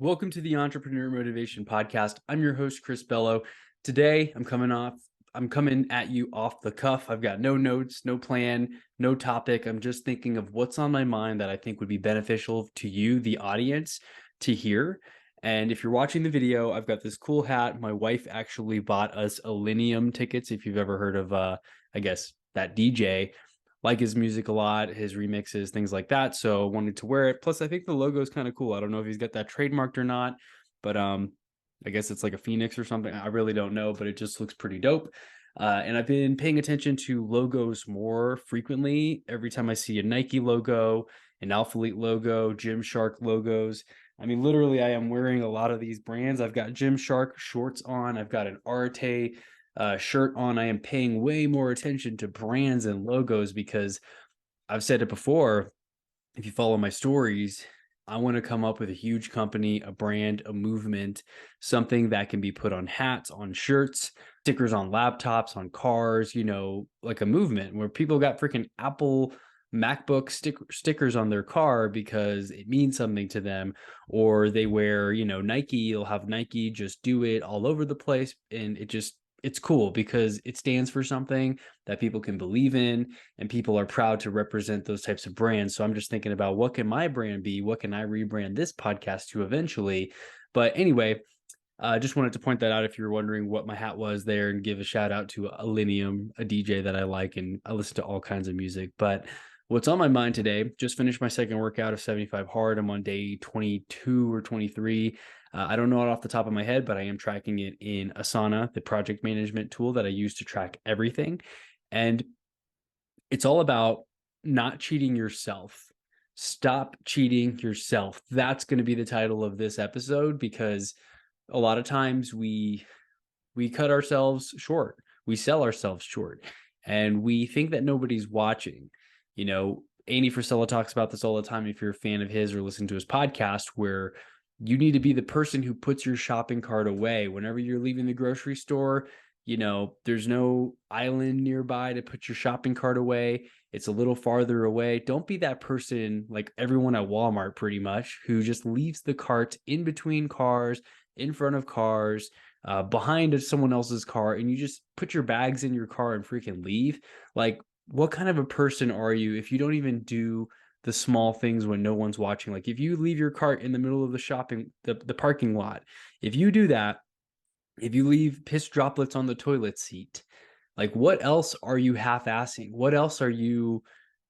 Welcome to the Entrepreneur Motivation Podcast. I'm your host, Chris Bello. Today, I'm coming at you off the cuff. I've got no notes, no plan, no topic. I'm just thinking of what's on my mind that I think would be beneficial to you, the audience, to hear. And if you're watching the video, I've got this cool hat. My wife actually bought us Illenium tickets. If you've ever heard of, I guess, that DJ, like his music a lot, his remixes, things like that. So I wanted to wear it. Plus, I think the logo is kind of cool. I don't know if he's got that trademarked or not, but I guess it's like a phoenix or something. I really don't know, but it just looks pretty dope. And I've been paying attention to logos more frequently. Every time I see a Nike logo, an Alphalete logo, Gymshark logos. I mean, literally, I am wearing a lot of these brands. I've got Gymshark shorts on. I've got an Arte shirt on. I am paying way more attention to brands and logos because I've said it before. If you follow my stories, I want to come up with a huge company, a brand, a movement, something that can be put on hats, on shirts, stickers on laptops, on cars, like a movement where people got freaking Apple MacBook stickers on their car because it means something to them, or they wear, Nike, you'll have Nike just do it all over the place. And it's cool because it stands for something that people can believe in and people are proud to represent those types of brands. So I'm just thinking about what can my brand be? What can I rebrand this podcast to eventually? But anyway, I just wanted to point that out if you're wondering what my hat was there, and give a shout out to Illenium, a DJ that I like, and I listen to all kinds of music. But what's on my mind today, just finished my second workout of 75 hard. I'm on day 22 or 23. I don't know it off the top of my head, but I am tracking it in Asana, the project management tool that I use to track everything. And it's all about not cheating yourself. Stop cheating yourself. That's going to be the title of this episode, because a lot of times we cut ourselves short. We sell ourselves short, and we think that nobody's watching. Andy Frisella talks about this all the time. If you're a fan of his or listen to his podcast, where you need to be the person who puts your shopping cart away whenever you're leaving the grocery store. There's no island nearby to put your shopping cart away. It's a little farther away. Don't be that person, like everyone at Walmart pretty much, who just leaves the cart in between cars, in front of cars, behind someone else's car, and you just put your bags in your car and freaking leave. Like, what kind of a person are you if you don't even do the small things when no one's watching? Like, if you leave your cart in the middle of the parking lot, if you do that, if you leave piss droplets on the toilet seat, like, what else are you half-assing? What else are you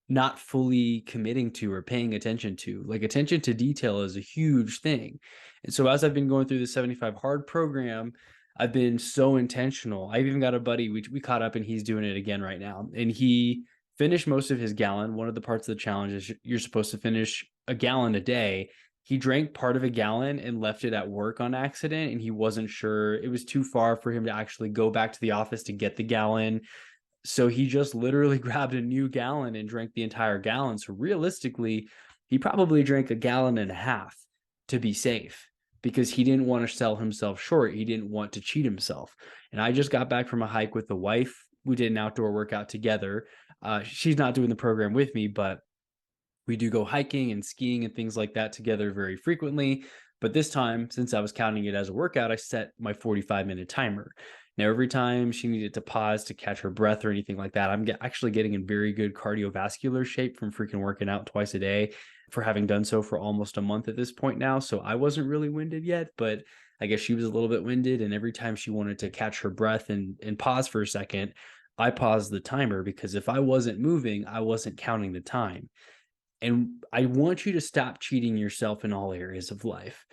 not fully committing to or paying attention to? Like, attention to detail is a huge thing. And so as I've been going through the 75 hard program, I've been so intentional. I've even got a buddy, we caught up and he's doing it again right now. And he finished most of his gallon. One of the parts of the challenge is you're supposed to finish a gallon a day. He drank part of a gallon and left it at work on accident, and he wasn't sure. It was too far for him to actually go back to the office to get the gallon. So he just literally grabbed a new gallon and drank the entire gallon. So realistically, he probably drank a gallon and a half to be safe, because he didn't want to sell himself short. He didn't want to cheat himself. And I just got back from a hike with the wife. We did an outdoor workout together. She's not doing the program with me, but we do go hiking and skiing and things like that together very frequently. But this time, since I was counting it as a workout, I set my 45-minute timer. Now, every time she needed to pause to catch her breath or anything like that, I'm actually getting in very good cardiovascular shape from freaking working out twice a day, for having done so for almost a month at this point now. So I wasn't really winded yet, but I guess she was a little bit winded. And every time she wanted to catch her breath and pause for a second, I paused the timer, because if I wasn't moving, I wasn't counting the time. And I want you to stop cheating yourself in all areas of life.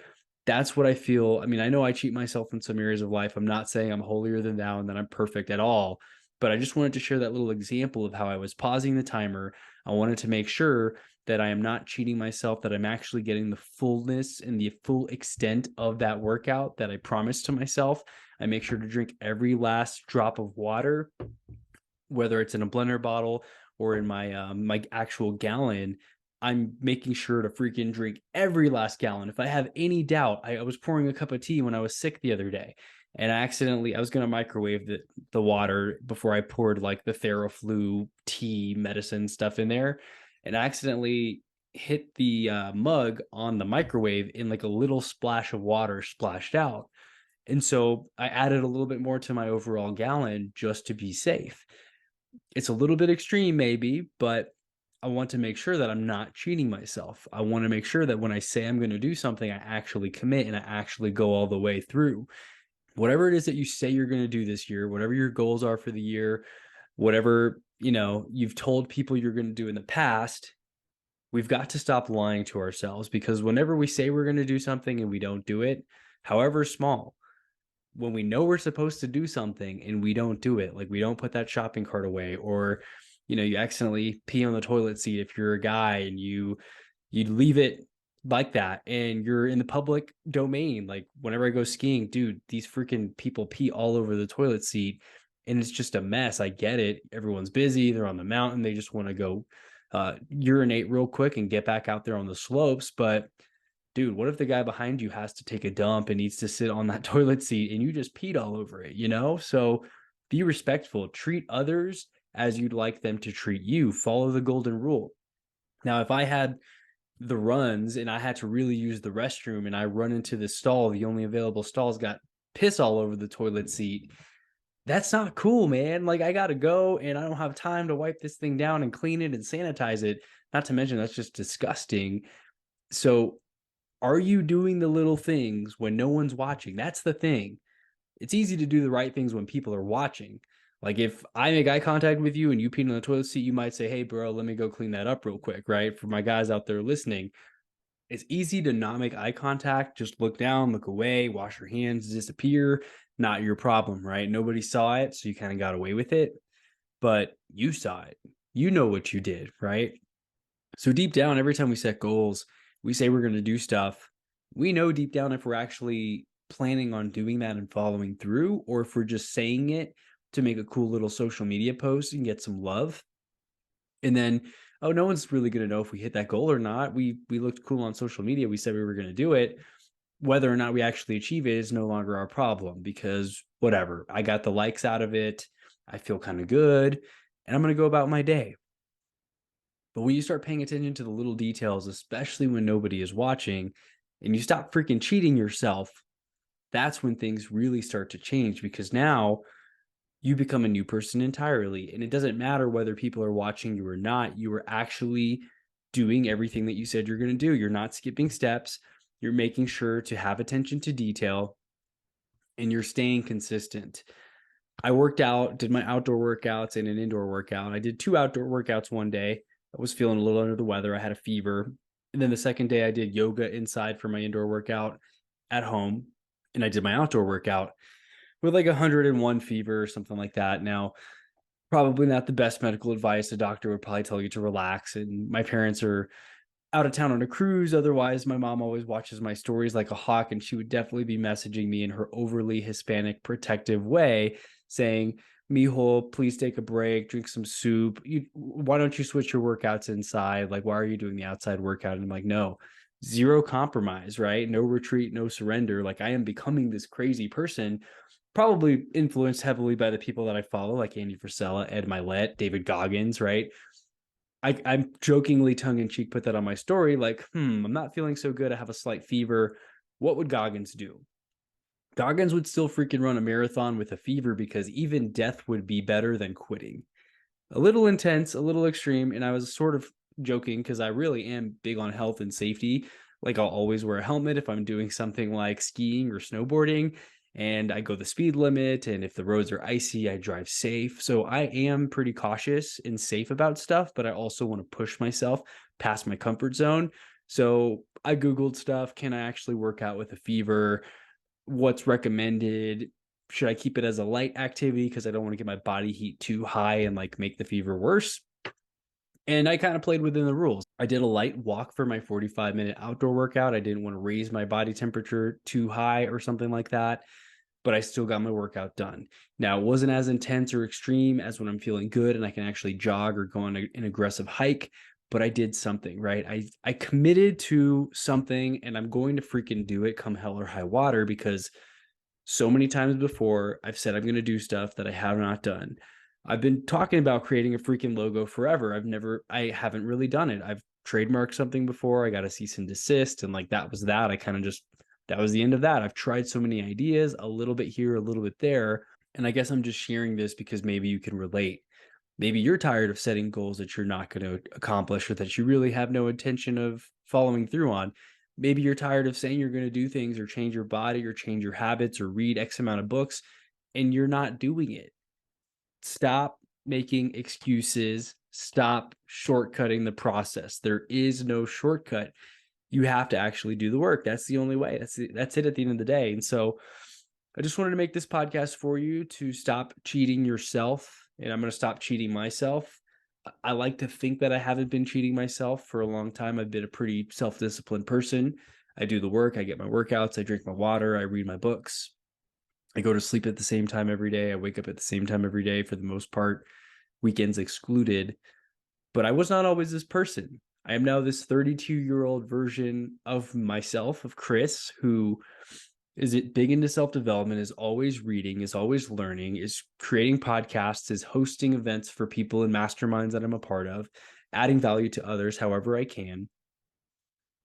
That's what I feel. I mean, I know I cheat myself in some areas of life. I'm not saying I'm holier than thou and that I'm perfect at all, but I just wanted to share that little example of how I was pausing the timer. I wanted to make sure that I am not cheating myself, that I'm actually getting the fullness and the full extent of that workout that I promised to myself. I make sure to drink every last drop of water, whether it's in a blender bottle or in my actual gallon. I'm making sure to freaking drink every last gallon. If I have any doubt, I was pouring a cup of tea when I was sick the other day, and I was going to microwave the water before I poured like the Theraflu tea medicine stuff in there. And I accidentally hit the mug on the microwave and like a little splash of water splashed out. And so I added a little bit more to my overall gallon just to be safe. It's a little bit extreme, maybe, but I want to make sure that I'm not cheating myself. I want to make sure that when I say I'm going to do something, I actually commit and I actually go all the way through. Whatever it is that you say you're going to do this year, whatever your goals are for the year, whatever, you've told people you're going to do in the past, we've got to stop lying to ourselves, because whenever we say we're going to do something and we don't do it, however small, when we know we're supposed to do something and we don't do it, like we don't put that shopping cart away, or you accidentally pee on the toilet seat if you're a guy and you leave it like that and you're in the public domain. Like whenever I go skiing, dude, these freaking people pee all over the toilet seat and it's just a mess. I get it. Everyone's busy. They're on the mountain. They just want to go urinate real quick and get back out there on the slopes. But dude, what if the guy behind you has to take a dump and needs to sit on that toilet seat and you just peed all over it? So be respectful, treat others as you'd like them to treat you. Follow the golden rule. Now, if I had the runs and I had to really use the restroom and I run into the stall, the only available stall's got piss all over the toilet seat. That's not cool, man. Like I got to go and I don't have time to wipe this thing down and clean it and sanitize it. Not to mention that's just disgusting. So are you doing the little things when no one's watching? That's the thing. It's easy to do the right things when people are watching. Like if I make eye contact with you and you pee on the toilet seat, you might say, "Hey, bro, let me go clean that up real quick," right? For my guys out there listening, it's easy to not make eye contact. Just look down, look away, wash your hands, disappear. Not your problem, right? Nobody saw it, so you kind of got away with it. But you saw it. You know what you did, right? So deep down, every time we set goals, we say we're going to do stuff. We know deep down if we're actually planning on doing that and following through, or if we're just saying it to make a cool little social media post and get some love. And then, oh, no one's really going to know if we hit that goal or not. We looked cool on social media. We said we were going to do it. Whether or not we actually achieve it is no longer our problem, because whatever, I got the likes out of it. I feel kind of good and I'm going to go about my day. But when you start paying attention to the little details, especially when nobody is watching, and you stop freaking cheating yourself, that's when things really start to change, because now you become a new person entirely. And it doesn't matter whether people are watching you or not. You are actually doing everything that you said you're going to do. You're not skipping steps. You're making sure to have attention to detail and you're staying consistent. I worked out, did my outdoor workouts and an indoor workout. I did 2 outdoor workouts one day. I was feeling a little under the weather. I had a fever. And then the second day I did yoga inside for my indoor workout at home. And I did my outdoor workout with like 101 fever or something like that. Now, probably not the best medical advice. The doctor would probably tell you to relax. And my parents are out of town on a cruise. Otherwise, my mom always watches my stories like a hawk, and she would definitely be messaging me in her overly Hispanic protective way saying, "Mijo, please take a break, drink some soup. Why don't you switch your workouts inside? Like, why are you doing the outside workout?" And I'm like, no, zero compromise, right? No retreat, no surrender. Like, I am becoming this crazy person, probably influenced heavily by the people that I follow, like Andy Frisella, Ed Milet, David Goggins, right? I'm jokingly tongue in cheek put that on my story, like, I'm not feeling so good. I have a slight fever. What would Goggins do? Goggins would still freaking run a marathon with a fever, because even death would be better than quitting. A little intense, a little extreme. And I was sort of joking because I really am big on health and safety. Like I'll always wear a helmet if I'm doing something like skiing or snowboarding, and I go the speed limit. And if the roads are icy, I drive safe. So I am pretty cautious and safe about stuff, but I also want to push myself past my comfort zone. So I Googled stuff. Can I actually work out with a fever? What's recommended? Should I keep it as a light activity because I don't want to get my body heat too high and like make the fever worse? And I kind of played within the rules. I did a light walk for my 45-minute outdoor workout. I didn't want to raise my body temperature too high or something like that, but I still got my workout done. Now, it wasn't as intense or extreme as when I'm feeling good and I can actually jog or go on an aggressive hike, but I did something, right? I committed to something, and I'm going to freaking do it come hell or high water, because so many times before I've said I'm going to do stuff that I have not done. I've been talking about creating a freaking logo forever. I haven't really done it. I've trademarked something before. I got a cease and desist, and like that was that. I kind of just that was the end of that. I've tried so many ideas, a little bit here, a little bit there. And I guess I'm just sharing this because maybe you can relate. Maybe you're tired of setting goals that you're not going to accomplish or that you really have no intention of following through on. Maybe you're tired of saying you're going to do things or change your body or change your habits or read X amount of books and you're not doing it. Stop making excuses. Stop shortcutting the process. There is no shortcut. You have to actually do the work. That's the only way. That's it at the end of the day. And so I just wanted to make this podcast for you to stop cheating yourself, and I'm going to stop cheating myself. I like to think that I haven't been cheating myself for a long time. I've been a pretty self-disciplined person. I do the work, I get my workouts, I drink my water, I read my books. I go to sleep at the same time every day. I wake up at the same time every day for the most part, weekends excluded. But I was not always this person. I am now this 32-year-old version of myself, of Chris, who is it big into self-development, is always reading, is always learning, is creating podcasts, is hosting events for people in masterminds that I'm a part of, adding value to others however I can.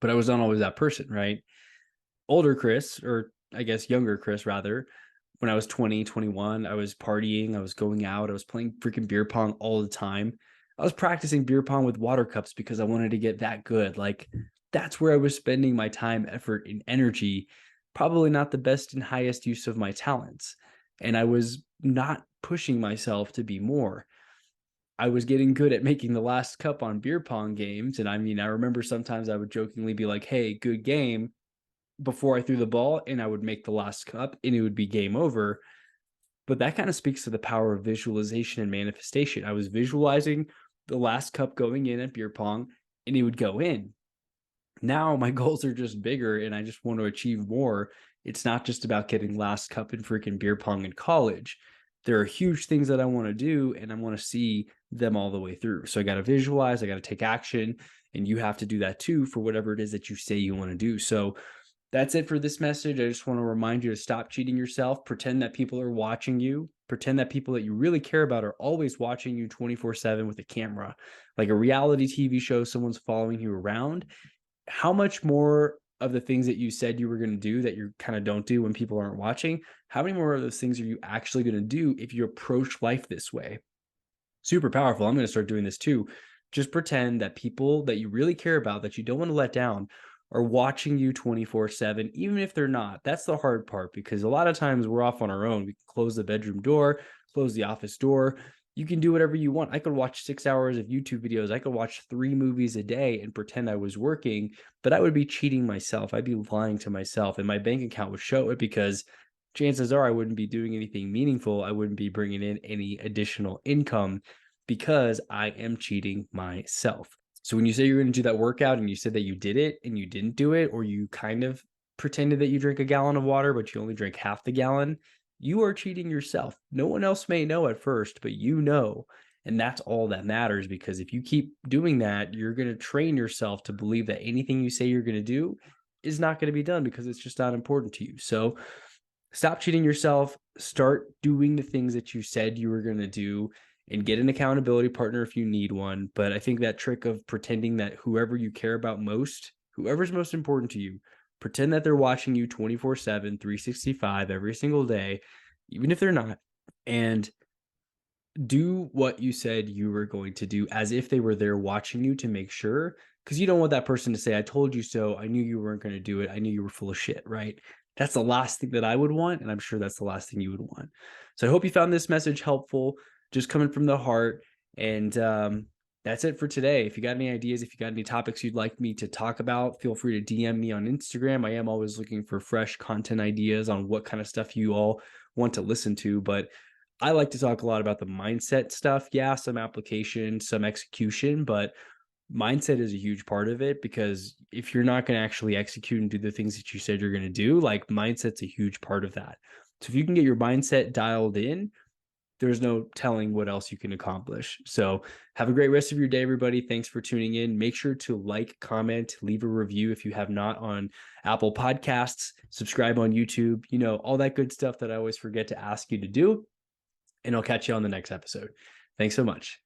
But I was not always that person, right? Older Chris, or I guess younger Chris rather, when I was 20, 21, I was partying, I was going out, I was playing freaking beer pong all the time. I was practicing beer pong with water cups because I wanted to get that good. Like that's where I was spending my time, effort, and energy. Probably not the best and highest use of my talents. And I was not pushing myself to be more. I was getting good at making the last cup on beer pong games. And I mean, I remember sometimes I would jokingly be like, hey, good game, before I threw the ball, and I would make the last cup and it would be game over. But that kind of speaks to the power of visualization and manifestation. I was visualizing the last cup going in at beer pong and it would go in. Now my goals are just bigger and I just want to achieve more. It's not just about getting last cup in freaking beer pong in college. There are huge things that I want to do and I want to see them all the way through. So I got to visualize, I got to take action, and you have to do that too for whatever it is that you say you want to do. So that's it for this message. I just want to remind you to stop cheating yourself. Pretend that people are watching you. Pretend that people that you really care about are always watching you 24/7 with a camera. Like a reality TV show, someone's following you around. How much more of the things that you said you were going to do that you kind of don't do when people aren't watching? How many more of those things are you actually going to do if you approach life this way? Super powerful. I'm going to start doing this too. Just pretend that people that you really care about, that you don't want to let down, are watching you 24/7, even if they're not. That's the hard part because a lot of times we're off on our own. We can close the bedroom door, close the office door. You can do whatever you want. I could watch 6 hours of YouTube videos. I could watch 3 movies a day and pretend I was working, but I would be cheating myself. I'd be lying to myself, and my bank account would show it because chances are I wouldn't be doing anything meaningful. I wouldn't be bringing in any additional income because I am cheating myself. So when you say you're going to do that workout and you said that you did it and you didn't do it, or you kind of pretended that you drink a gallon of water, but you only drank half the gallon, you are cheating yourself. No one else may know at first, but you know. And that's all that matters, because if you keep doing that, you're going to train yourself to believe that anything you say you're going to do is not going to be done because it's just not important to you. So stop cheating yourself. Start doing the things that you said you were going to do, and get an accountability partner if you need one. But I think that trick of pretending that whoever you care about most, whoever's most important to you, pretend that they're watching you 24/7, 365 every single day, even if they're not, and do what you said you were going to do as if they were there watching you to make sure, because you don't want that person to say, I told you so. I knew you weren't going to do it. I knew you were full of shit, right? That's the last thing that I would want. And I'm sure that's the last thing you would want. So I hope you found this message helpful, just coming from the heart. And that's it for today. If you got any ideas, if you got any topics you'd like me to talk about, feel free to DM me on Instagram. I am always looking for fresh content ideas on what kind of stuff you all want to listen to. But I like to talk a lot about the mindset stuff. Yeah, some application, some execution, but mindset is a huge part of it, because if you're not going to actually execute and do the things that you said you're going to do, like mindset's a huge part of that. So if you can get your mindset dialed in, there's no telling what else you can accomplish. So have a great rest of your day, everybody. Thanks for tuning in. Make sure to like, comment, leave a review if you have not on Apple Podcasts, subscribe on YouTube, all that good stuff that I always forget to ask you to do. And I'll catch you on the next episode. Thanks so much.